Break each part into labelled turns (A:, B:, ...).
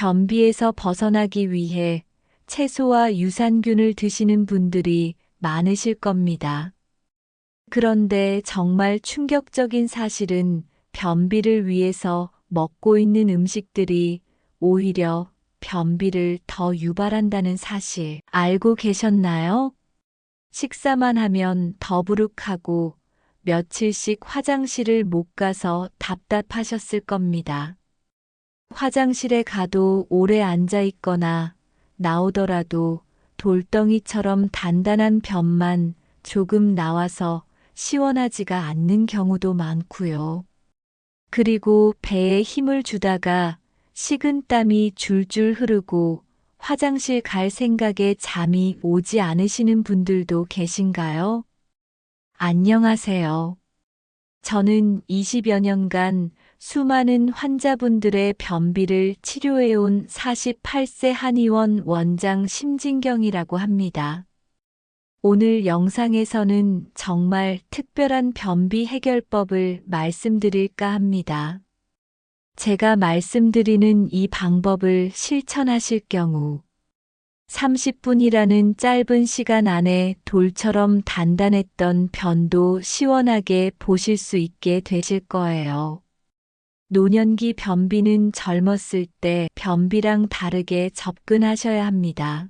A: 변비에서 벗어나기 위해 채소와 유산균을 드시는 분들이 많으실 겁니다. 그런데 정말 충격적인 사실은 변비를 위해서 먹고 있는 음식들이 오히려 변비를 더 유발한다는 사실 알고 계셨나요? 식사만 하면 더부룩하고 며칠씩 화장실을 못 가서 답답하셨을 겁니다. 화장실에 가도 오래 앉아 있거나 나오더라도 돌덩이처럼 단단한 변만 조금 나와서 시원하지가 않는 경우도 많고요. 그리고 배에 힘을 주다가 식은땀이 줄줄 흐르고 화장실 갈 생각에 잠이 오지 않으시는 분들도 계신가요? 안녕하세요. 저는 20여 년간 수많은 환자분들의 변비를 치료해온 48세 한의원 원장 심진경이라고 합니다. 오늘 영상에서는 정말 특별한 변비 해결법을 말씀드릴까 합니다. 제가 말씀드리는 이 방법을 실천하실 경우 30분이라는 짧은 시간 안에 돌처럼 단단했던 변도 시원하게 보실 수 있게 되실 거예요. 노년기 변비는 젊었을 때 변비랑 다르게 접근하셔야 합니다.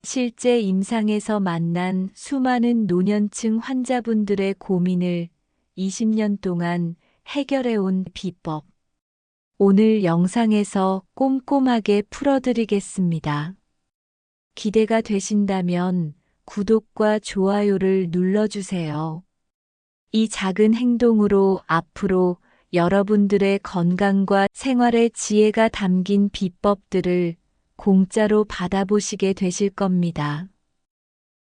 A: 실제 임상에서 만난 수많은 노년층 환자분들의 고민을 20년 동안 해결해온 비법. 오늘 영상에서 꼼꼼하게 풀어드리겠습니다. 기대가 되신다면 구독과 좋아요를 눌러주세요. 이 작은 행동으로 앞으로 여러분들의 건강과 생활의 지혜가 담긴 비법들을 공짜로 받아보시게 되실 겁니다.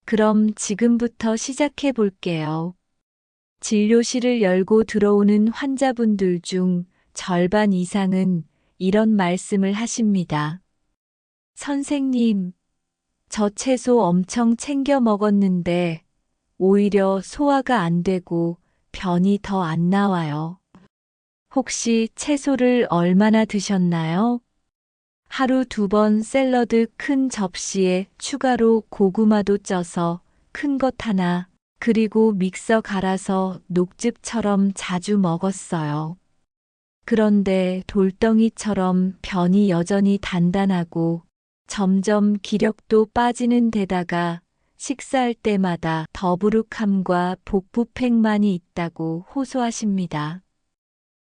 A: 그럼 지금부터 시작해 볼게요. 진료실을 열고 들어오는 환자분들 중 절반 이상은 이런 말씀을 하십니다. 선생님, 저 채소 엄청 챙겨 먹었는데 오히려 소화가 안 되고 변이 더 안 나와요. 혹시 채소를 얼마나 드셨나요? 하루 2번 샐러드 큰 접시에 추가로 고구마도 쪄서 큰 것 하나, 그리고 믹서 갈아서 녹즙처럼 자주 먹었어요. 그런데 돌덩이처럼 변이 여전히 단단하고 점점 기력도 빠지는 데다가 식사할 때마다 더부룩함과 복부팽만이 있다고 호소하십니다.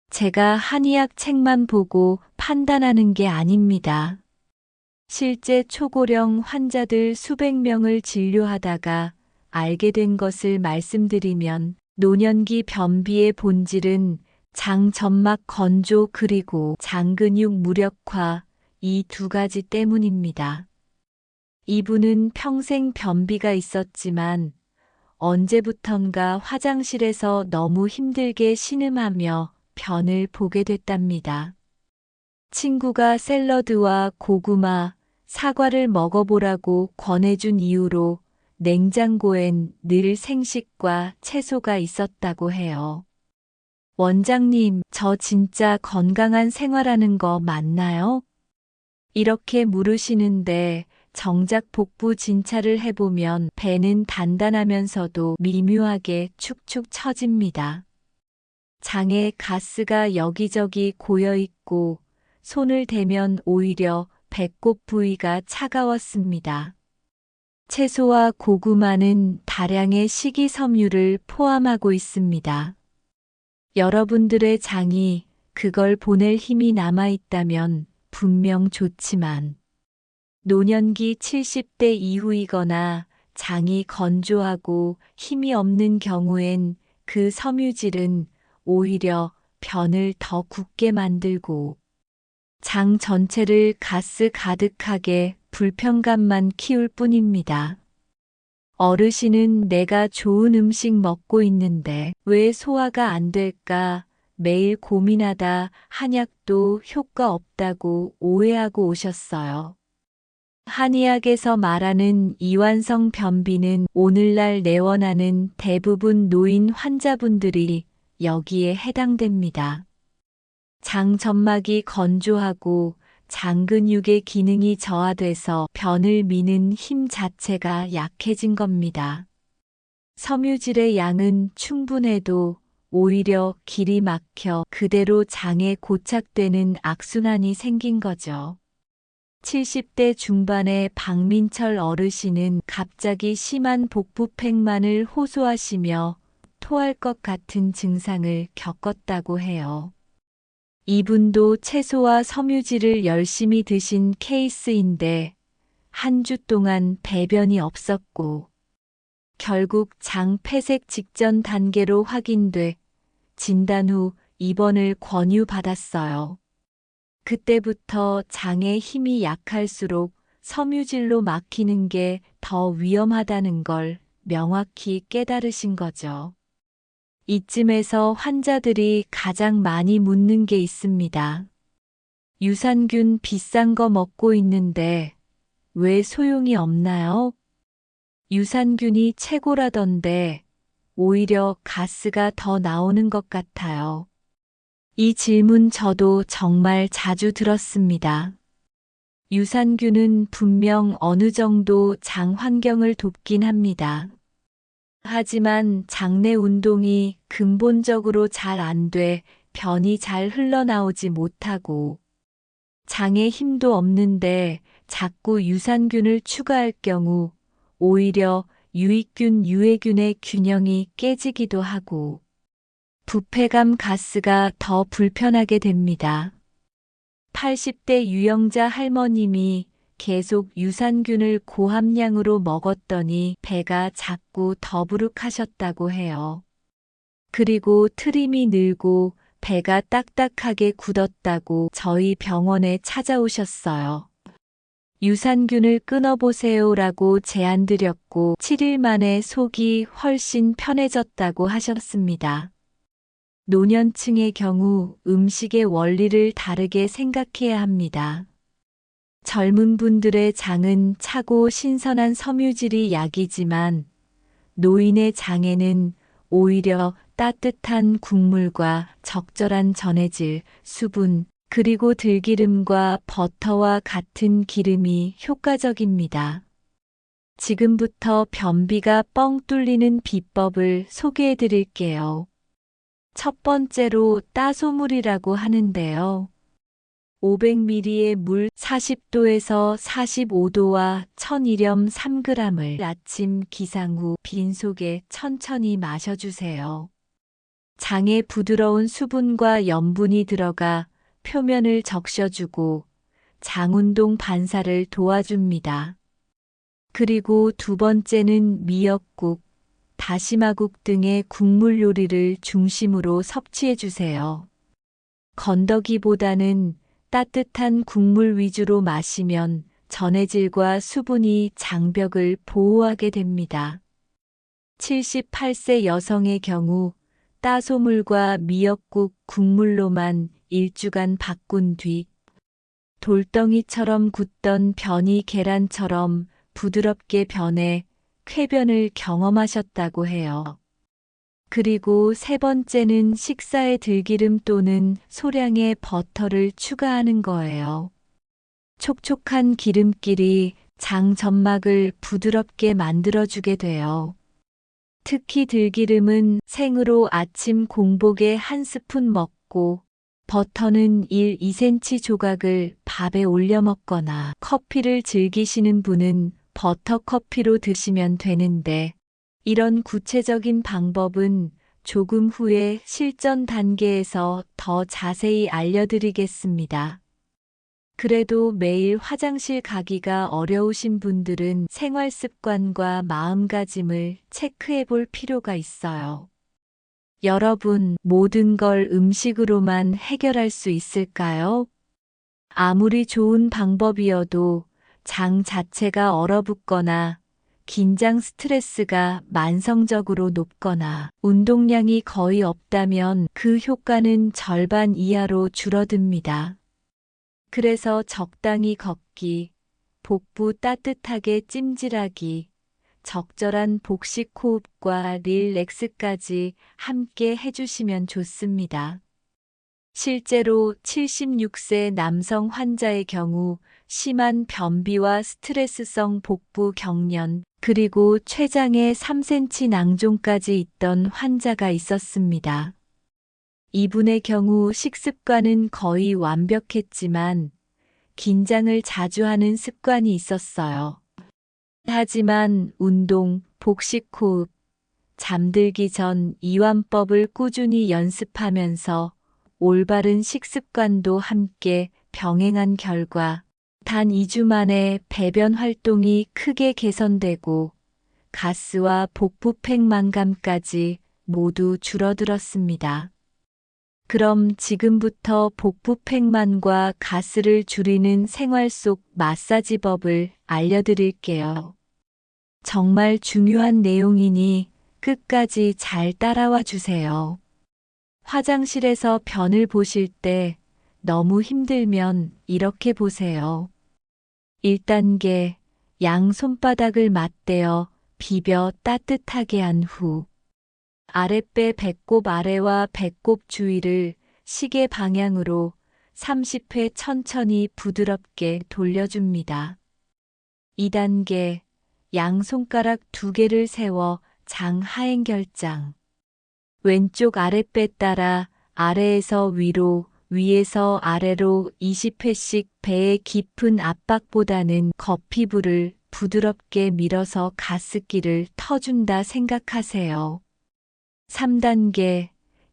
A: 제가 한의학 책만 보고 판단하는 게 아닙니다. 실제 초고령 환자들 수백 명을 진료하다가 알게 된 것을 말씀드리면 노년기 변비의 본질은 장 점막 건조 그리고 장 근육 무력화 이 2가지 때문입니다. 이분은 평생 변비가 있었지만 언제부턴가 화장실에서 너무 힘들게 신음하며 변을 보게 됐답니다. 친구가 샐러드와 고구마, 사과를 먹어보라고 권해준 이후로 냉장고엔 늘 생식과 채소가 있었다고 해요. 원장님, 저 진짜 건강한 생활하는 거 맞나요? 이렇게 물으시는데 정작 복부 진찰을 해보면 배는 단단하면서도 미묘하게 축축 처집니다. 장에 가스가 여기저기 고여있고 손을 대면 오히려 배꼽 부위가 차가웠습니다. 채소와 고구마는 다량의 식이섬유를 포함하고 있습니다. 여러분들의 장이 그걸 보낼 힘이 남아있다면 분명 좋지만 노년기 70대 이후이거나 장이 건조하고 힘이 없는 경우엔 그 섬유질은 오히려 변을 더 굳게 만들고 장 전체를 가스 가득하게 불편감만 키울 뿐입니다. 어르신은 내가 좋은 음식 먹고 있는데 왜 소화가 안 될까 매일 고민하다 한약도 효과 없다고 오해하고 오셨어요. 한의학에서 말하는 이완성 변비는 오늘날 내원하는 대부분 노인 환자분들이 여기에 해당됩니다. 장 점막이 건조하고 장 근육의 기능이 저하돼서 변을 미는 힘 자체가 약해진 겁니다. 섬유질의 양은 충분해도 오히려 길이 막혀 그대로 장에 고착되는 악순환이 생긴 거죠. 70대 중반의 박민철 어르신은 갑자기 심한 복부팽만을 호소하시며 토할 것 같은 증상을 겪었다고 해요. 이분도 채소와 섬유질을 열심히 드신 케이스인데 한 주 동안 배변이 없었고 결국 장 폐색 직전 단계로 확인돼 진단 후 입원을 권유받았어요. 그때부터 장의 힘이 약할수록 섬유질로 막히는 게 더 위험하다는 걸 명확히 깨달으신 거죠. 이쯤에서 환자들이 가장 많이 묻는 게 있습니다. 유산균 비싼 거 먹고 있는데 왜 소용이 없나요? 유산균이 최고라던데 오히려 가스가 더 나오는 것 같아요. 이 질문 저도 정말 자주 들었습니다. 유산균은 분명 어느 정도 장 환경을 돕긴 합니다. 하지만 장내 운동이 근본적으로 잘 안 돼 변이 잘 흘러나오지 못하고 장에 힘도 없는데 자꾸 유산균을 추가할 경우 오히려 유익균, 유해균의 균형이 깨지기도 하고 부패감 가스가 더 불편하게 됩니다. 80대 유영자 할머님이 계속 유산균을 고함량으로 먹었더니 배가 자꾸 더부룩하셨다고 해요. 그리고 트림이 늘고 배가 딱딱하게 굳었다고 저희 병원에 찾아오셨어요. 유산균을 끊어보세요라고 제안드렸고 7일 만에 속이 훨씬 편해졌다고 하셨습니다. 노년층의 경우 음식의 원리를 다르게 생각해야 합니다. 젊은 분들의 장은 차고 신선한 섬유질이 약이지만 노인의 장에는 오히려 따뜻한 국물과 적절한 전해질, 수분, 그리고 들기름과 버터와 같은 기름이 효과적입니다. 지금부터 변비가 뻥 뚫리는 비법을 소개해 드릴게요. 첫 번째로 따소물이라고 하는데요. 500ml의 물 40도에서 45도와 1000일염 3g을 아침 기상 후 빈속에 천천히 마셔주세요. 장에 부드러운 수분과 염분이 들어가 표면을 적셔주고 장운동 반사를 도와줍니다. 그리고 두 번째는 미역국, 다시마국 등의 국물 요리를 중심으로 섭취해주세요. 건더기보다는 따뜻한 국물 위주로 마시면 전해질과 수분이 장벽을 보호하게 됩니다. 78세 여성의 경우 따소물과 미역국 국물로만 1주간 바꾼 뒤 돌덩이처럼 굳던 변이 계란처럼 부드럽게 변해 쾌변을 경험하셨다고 해요. 그리고 세 번째는 식사에 들기름 또는 소량의 버터를 추가하는 거예요. 촉촉한 기름길이 장 점막을 부드럽게 만들어주게 돼요. 특히 들기름은 생으로 아침 공복에 한 스푼 먹고 버터는 1-2cm 조각을 밥에 올려 먹거나 커피를 즐기시는 분은 버터 커피로 드시면 되는데 이런 구체적인 방법은 조금 후에 실전 단계에서 더 자세히 알려드리겠습니다. 그래도 매일 화장실 가기가 어려우신 분들은 생활 습관과 마음가짐을 체크해 볼 필요가 있어요. 여러분, 모든 걸 음식으로만 해결할 수 있을까요? 아무리 좋은 방법이어도 장 자체가 얼어붙거나 긴장 스트레스가 만성적으로 높거나 운동량이 거의 없다면 그 효과는 절반 이하로 줄어듭니다. 그래서 적당히 걷기, 복부 따뜻하게 찜질하기, 적절한 복식 호흡과 릴렉스까지 함께 해주시면 좋습니다. 실제로 76세 남성 환자의 경우 심한 변비와 스트레스성 복부 경련, 그리고 췌장에 3cm 낭종까지 있던 환자가 있었습니다. 이분의 경우 식습관은 거의 완벽했지만 긴장을 자주 하는 습관이 있었어요. 하지만 운동, 복식 호흡, 잠들기 전 이완법을 꾸준히 연습하면서 올바른 식습관도 함께 병행한 결과 단 2주 만에 배변 활동이 크게 개선되고 가스와 복부팽만감까지 모두 줄어들었습니다. 그럼 지금부터 복부팽만과 가스를 줄이는 생활 속 마사지법을 알려드릴게요. 정말 중요한 내용이니 끝까지 잘 따라와 주세요. 화장실에서 변을 보실 때 너무 힘들면 이렇게 보세요. 1단계, 양 손바닥을 맞대어 비벼 따뜻하게 한 후, 아랫배 배꼽 아래와 배꼽 주위를 시계 방향으로 30회 천천히 부드럽게 돌려줍니다. 2단계, 양 손가락 2개를 세워 장 하행결장. 왼쪽 아랫배 따라 아래에서 위로, 위에서 아래로 20회씩 배의 깊은 압박보다는 겉피부를 부드럽게 밀어서 가습기를 터준다 생각하세요. 3단계,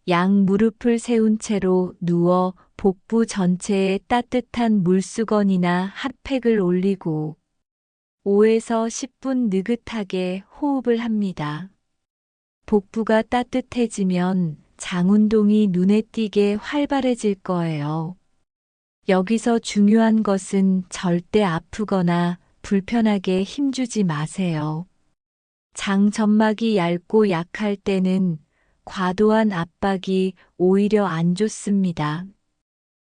A: 양 무릎을 세운 채로 누워 복부 전체에 따뜻한 물수건이나 핫팩을 올리고 5에서 10분 느긋하게 호흡을 합니다. 복부가 따뜻해지면 장 운동이 눈에 띄게 활발해질 거예요. 여기서 중요한 것은 절대 아프거나 불편하게 힘주지 마세요. 장 점막이 얇고 약할 때는 과도한 압박이 오히려 안 좋습니다.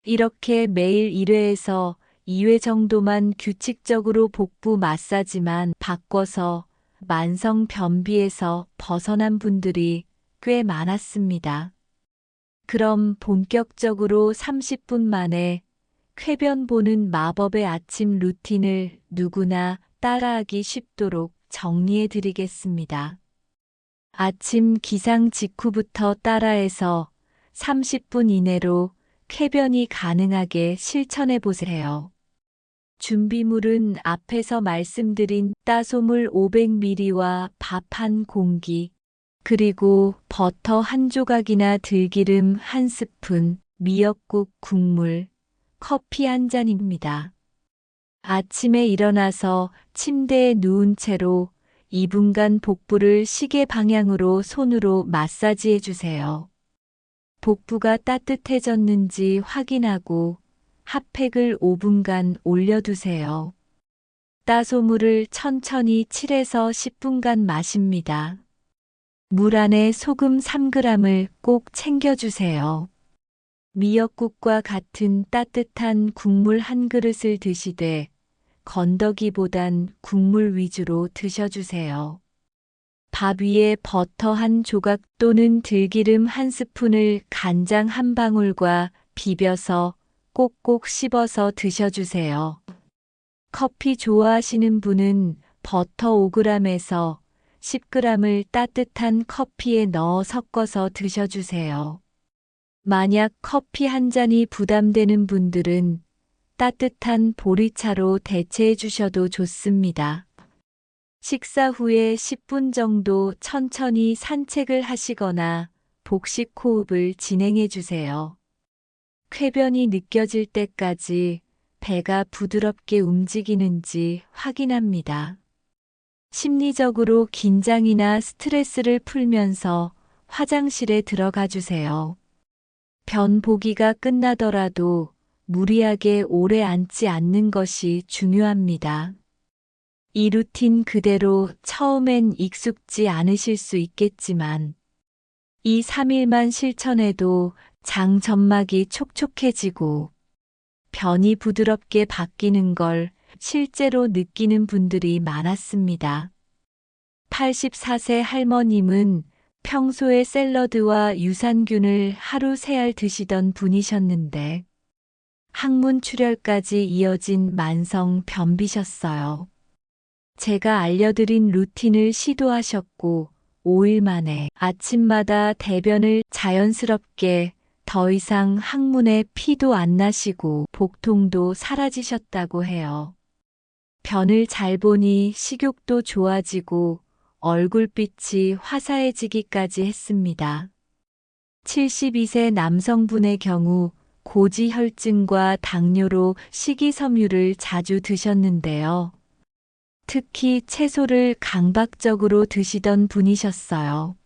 A: 이렇게 매일 1회에서 2회 정도만 규칙적으로 복부 마사지만 바꿔서 만성 변비에서 벗어난 분들이 꽤 많았습니다. 그럼 본격적으로 30분 만에 쾌변 보는 마법의 아침 루틴을 누구나 따라하기 쉽도록 정리해 드리겠습니다. 아침 기상 직후부터 따라해서 30분 이내로 쾌변이 가능하게 실천해 보세요. 준비물은 앞에서 말씀드린 따소물 500ml와 밥 한 공기, 그리고 버터 한 조각이나 들기름 한 스푼, 미역국 국물, 커피 한 잔입니다. 아침에 일어나서 침대에 누운 채로 2분간 복부를 시계 방향으로 손으로 마사지해 주세요. 복부가 따뜻해졌는지 확인하고 핫팩을 5분간 올려두세요. 따소물을 천천히 7에서 10분간 마십니다. 물 안에 소금 3g을 꼭 챙겨주세요. 미역국과 같은 따뜻한 국물 한 그릇을 드시되 건더기보단 국물 위주로 드셔주세요. 밥 위에 버터 한 조각 또는 들기름 한 스푼을 간장 한 방울과 비벼서 꼭꼭 씹어서 드셔주세요. 커피 좋아하시는 분은 버터 5g에서 10g을 따뜻한 커피에 넣어 섞어서 드셔주세요. 만약 커피 한 잔이 부담되는 분들은 따뜻한 보리차로 대체해 주셔도 좋습니다. 식사 후에 10분 정도 천천히 산책을 하시거나 복식 호흡을 진행해 주세요. 쾌변이 느껴질 때까지 배가 부드럽게 움직이는지 확인합니다. 심리적으로 긴장이나 스트레스를 풀면서 화장실에 들어가 주세요. 변 보기가 끝나더라도 무리하게 오래 앉지 않는 것이 중요합니다. 이 루틴 그대로 처음엔 익숙지 않으실 수 있겠지만 2, 3일만 실천해도 장 점막이 촉촉해지고 변이 부드럽게 바뀌는 걸 실제로 느끼는 분들이 많았습니다. 84세 할머님은 평소에 샐러드와 유산균을 하루 3알 드시던 분이셨는데 항문 출혈까지 이어진 만성 변비셨어요. 제가 알려드린 루틴을 시도하셨고 5일 만에 아침마다 대변을 자연스럽게 더 이상 항문에 피도 안 나시고 복통도 사라지셨다고 해요. 변을 잘 보니 식욕도 좋아지고 얼굴빛이 화사해지기까지 했습니다. 72세 남성분의 경우 고지혈증과 당뇨로 식이섬유를 자주 드셨는데요. 특히 채소를 강박적으로 드시던 분이셨어요.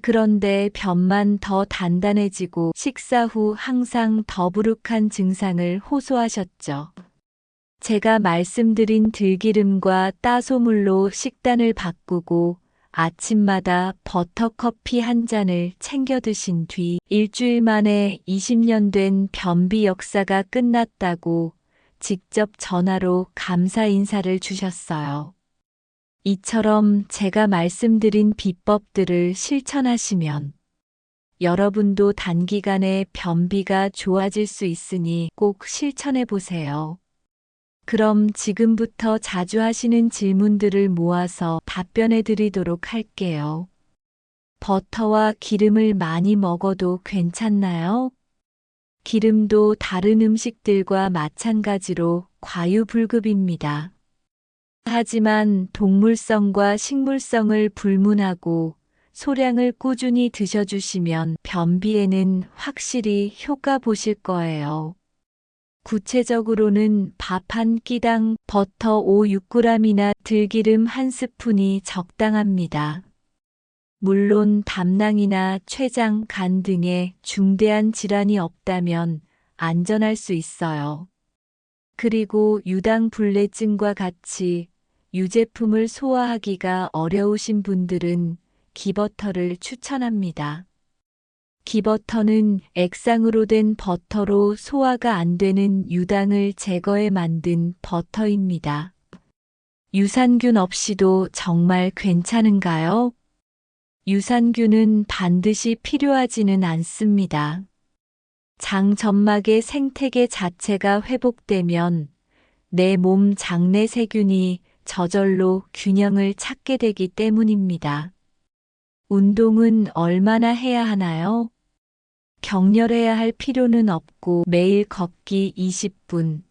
A: 그런데 변만 더 단단해지고 식사 후 항상 더부룩한 증상을 호소하셨죠. 제가 말씀드린 들기름과 따소물로 식단을 바꾸고 아침마다 버터커피 한 잔을 챙겨 드신 뒤 일주일 만에 20년 된 변비 역사가 끝났다고 직접 전화로 감사 인사를 주셨어요. 이처럼 제가 말씀드린 비법들을 실천하시면 여러분도 단기간에 변비가 좋아질 수 있으니 꼭 실천해 보세요. 그럼 지금부터 자주 하시는 질문들을 모아서 답변해 드리도록 할게요. 버터와 기름을 많이 먹어도 괜찮나요? 기름도 다른 음식들과 마찬가지로 과유불급입니다. 하지만 동물성과 식물성을 불문하고 소량을 꾸준히 드셔주시면 변비에는 확실히 효과 보실 거예요. 구체적으로는 밥 한 끼당 버터 5-6g이나 들기름 1스푼이 적당합니다. 물론 담낭이나 췌장, 간 등의 중대한 질환이 없다면 안전할 수 있어요. 그리고 유당불내증과 같이 유제품을 소화하기가 어려우신 분들은 기버터를 추천합니다. 기버터는 액상으로 된 버터로 소화가 안 되는 유당을 제거해 만든 버터입니다. 유산균 없이도 정말 괜찮은가요? 유산균은 반드시 필요하지는 않습니다. 장 점막의 생태계 자체가 회복되면 내 몸 장내 세균이 저절로 균형을 찾게 되기 때문입니다. 운동은 얼마나 해야 하나요? 격렬해야 할 필요는 없고 매일 걷기 20분,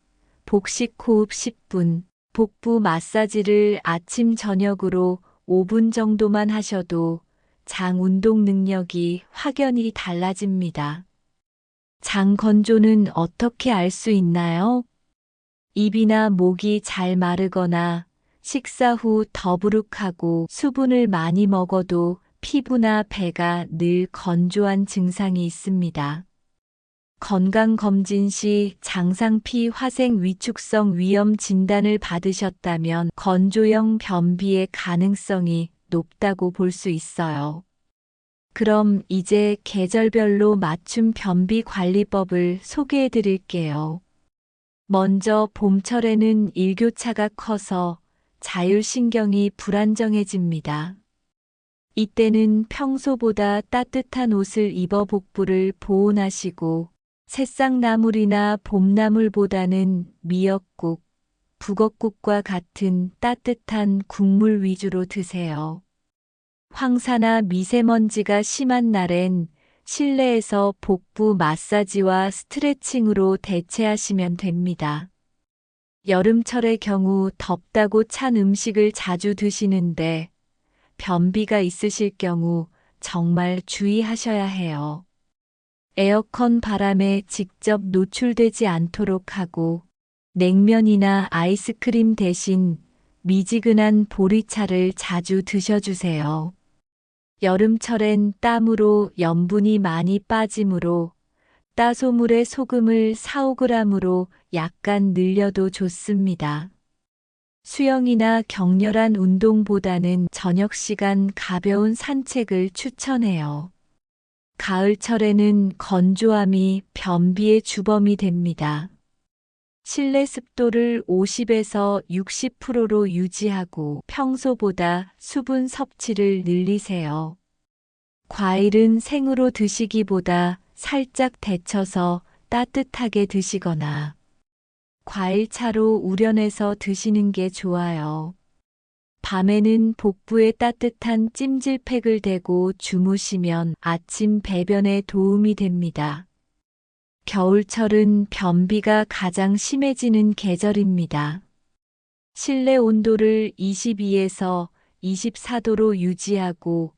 A: 복식 호흡 10분, 복부 마사지를 아침 저녁으로 5분 정도만 하셔도 장 운동 능력이 확연히 달라집니다. 장 건조는 어떻게 알 수 있나요? 입이나 목이 잘 마르거나 식사 후 더부룩하고 수분을 많이 먹어도 피부나 배가 늘 건조한 증상이 있습니다. 건강검진 시 장상피 화생 위축성 위염 진단을 받으셨다면 건조형 변비의 가능성이 높다고 볼 수 있어요. 그럼 이제 계절별로 맞춤 변비 관리법을 소개해 드릴게요. 먼저 봄철에는 일교차가 커서 자율신경이 불안정해집니다. 이때는 평소보다 따뜻한 옷을 입어 복부를 보온하시고 새싹나물이나 봄나물보다는 미역국, 북엇국과 같은 따뜻한 국물 위주로 드세요. 황사나 미세먼지가 심한 날엔 실내에서 복부 마사지와 스트레칭으로 대체하시면 됩니다. 여름철의 경우 덥다고 찬 음식을 자주 드시는데 변비가 있으실 경우 정말 주의하셔야 해요. 에어컨 바람에 직접 노출되지 않도록 하고 냉면이나 아이스크림 대신 미지근한 보리차를 자주 드셔주세요. 여름철엔 땀으로 염분이 많이 빠지므로 따소물에 소금을 4-5g으로 약간 늘려도 좋습니다. 수영이나 격렬한 운동보다는 저녁 시간 가벼운 산책을 추천해요. 가을철에는 건조함이 변비의 주범이 됩니다. 실내 습도를 50에서 60%로 유지하고 평소보다 수분 섭취를 늘리세요. 과일은 생으로 드시기보다 살짝 데쳐서 따뜻하게 드시거나 과일차로 우려내서 드시는 게 좋아요. 밤에는 복부에 따뜻한 찜질팩을 대고 주무시면 아침 배변에 도움이 됩니다. 겨울철은 변비가 가장 심해지는 계절입니다. 실내 온도를 22에서 24도로 유지하고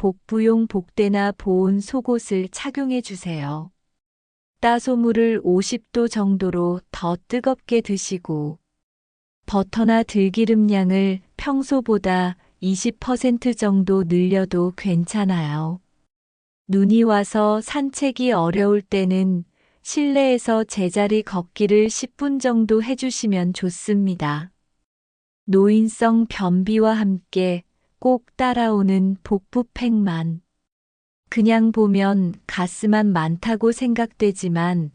A: 복부용 복대나 보온 속옷을 착용해 주세요. 따소물을 50도 정도로 더 뜨겁게 드시고 버터나 들기름 양을 평소보다 20% 정도 늘려도 괜찮아요. 눈이 와서 산책이 어려울 때는 실내에서 제자리 걷기를 10분 정도 해주시면 좋습니다. 노인성 변비와 함께 꼭 따라오는 복부팩만. 그냥 보면 가스만 많다고 생각되지만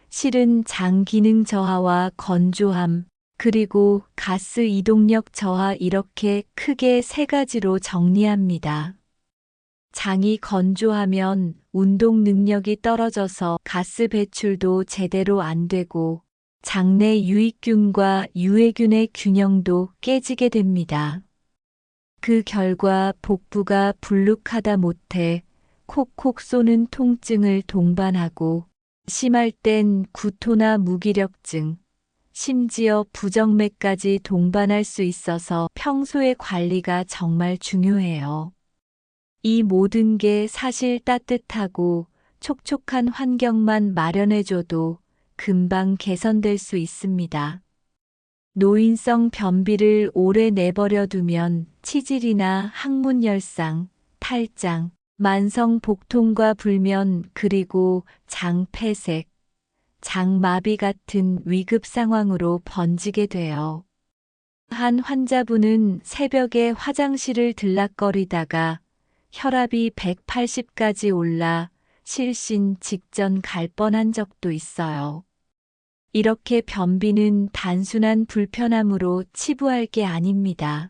A: 실은 장 기능 저하와 건조함, 그리고 가스 이동력 저하 이렇게 크게 세 가지로 정리합니다. 장이 건조하면 운동 능력이 떨어져서 가스 배출도 제대로 안 되고 장내 유익균과 유해균의 균형도 깨지게 됩니다. 그 결과 복부가 불룩하다 못해 콕콕 쏘는 통증을 동반하고 심할 땐 구토나 무기력증, 심지어 부정맥까지 동반할 수 있어서 평소의 관리가 정말 중요해요. 이 모든 게 사실 따뜻하고 촉촉한 환경만 마련해줘도 금방 개선될 수 있습니다. 노인성 변비를 오래 내버려 두면 치질이나 항문열상, 탈장, 만성 복통과 불면 그리고 장폐색, 장마비 같은 위급 상황으로 번지게 돼요. 한 환자분은 새벽에 화장실을 들락거리다가 혈압이 180까지 올라 실신 직전 갈 뻔한 적도 있어요. 이렇게 변비는 단순한 불편함으로 치부할 게 아닙니다.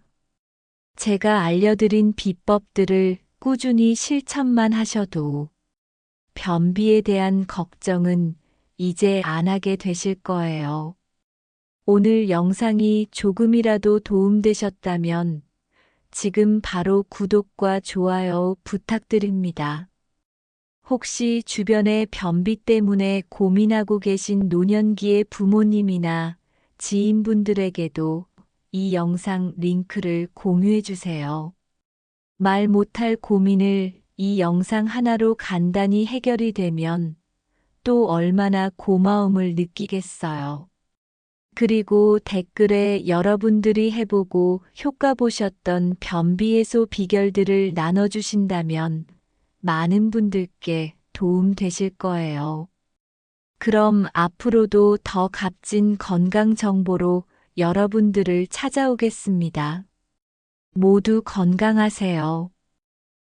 A: 제가 알려드린 비법들을 꾸준히 실천만 하셔도 변비에 대한 걱정은 이제 안 하게 되실 거예요. 오늘 영상이 조금이라도 도움되셨다면 지금 바로 구독과 좋아요 부탁드립니다. 혹시 주변에 변비 때문에 고민하고 계신 노년기의 부모님이나 지인분들에게도 이 영상 링크를 공유해 주세요. 말 못할 고민을 이 영상 하나로 간단히 해결이 되면 또 얼마나 고마움을 느끼겠어요. 그리고 댓글에 여러분들이 해보고 효과 보셨던 변비 해소 비결들을 나눠주신다면 많은 분들께 도움 되실 거예요. 그럼 앞으로도 더 값진 건강 정보로 여러분들을 찾아오겠습니다. 모두 건강하세요.